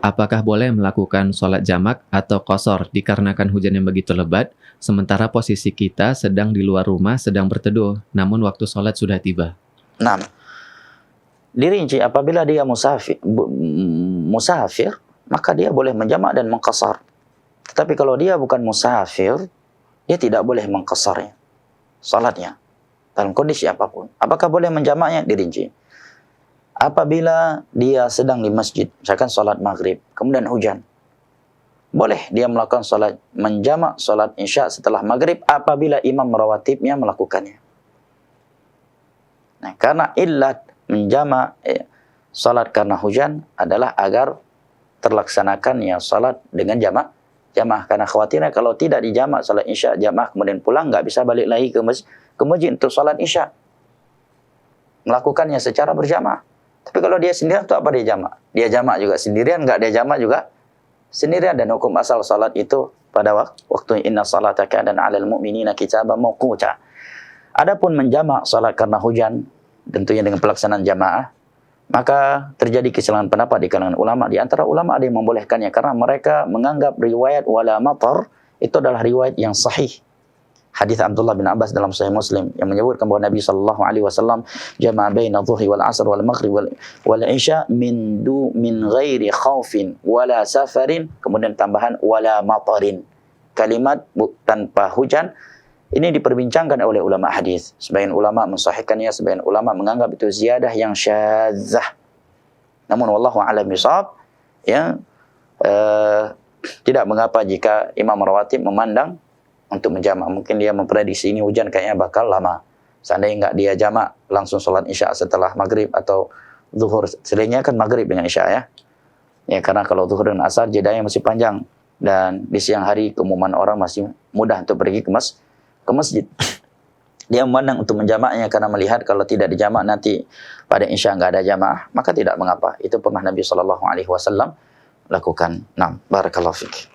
Apakah boleh melakukan sholat jamak atau qashar dikarenakan hujan yang begitu lebat, sementara posisi kita sedang di luar rumah sedang berteduh, namun waktu sholat sudah tiba? Nah, dirinci apabila dia musafir, maka dia boleh menjamak dan mengqashar. Tetapi kalau dia bukan musafir, dia tidak boleh mengqasharnya, salatnya, dalam kondisi apapun. Apakah boleh menjamaknya? Dirinci. Apabila dia sedang di masjid, misalkan salat maghrib, kemudian hujan, boleh dia melakukan salat, menjamak salat isya setelah maghrib apabila imam rawatibnya melakukannya. Nah, karena illat menjamak salat karena hujan adalah agar terlaksanakannya salat dengan jamaah. Karena khawatirnya kalau tidak dijamak salat isya, jamaah kemudian pulang, nggak bisa balik lagi ke masjid untuk salat isya. Melakukannya secara berjamaah. Tapi kalau dia sendirian itu apa dia jamak? Dia jamak juga sendirian, nggak dia jamak juga sendirian. Dan hukum asal salat itu pada waktu inna salata kana 'alal mu'minina kitaban mawquta. Adapun menjamak salat karena hujan, tentunya dengan pelaksanaan jamaah, maka terjadi kesilangan pendapat di kalangan ulama. Di antara ulama ada yang membolehkannya karena mereka menganggap riwayat wala matar itu adalah riwayat yang sahih. Hadis Abdullah bin Abbas dalam Sahih Muslim yang menyebutkan bahwa Nabi sallallahu alaihi wasallam jama'a baina dhuhri wal 'asr wal maghrib wal isya min ghairi khaufin wala safarin, kemudian tambahan wala matarin. Kalimat tanpa hujan ini diperbincangkan oleh ulama hadis. Sebagian ulama mensahihkannya, sebagian ulama menganggap itu ziyadah yang syadzah. Namun wallahu a'lam bishawab, tidak mengapa jika imam rawatib memandang untuk menjamak. Mungkin dia memprediksi ini hujan kayaknya bakal lama. Seandainya enggak dia jamak, langsung sholat isya setelah maghrib atau zuhur. Sebenarnya kan maghrib dengan isya ya. Ya, karena kalau zuhur dan asar jedanya masih panjang. Dan di siang hari keumuman orang masih mudah untuk pergi ke masjid. Dia memandang untuk menjamaknya karena melihat kalau tidak dijamak nanti pada isya enggak ada jamaah, maka tidak mengapa. Itu pernah Nabi SAW lakukan. Nah, barakallahu fiik.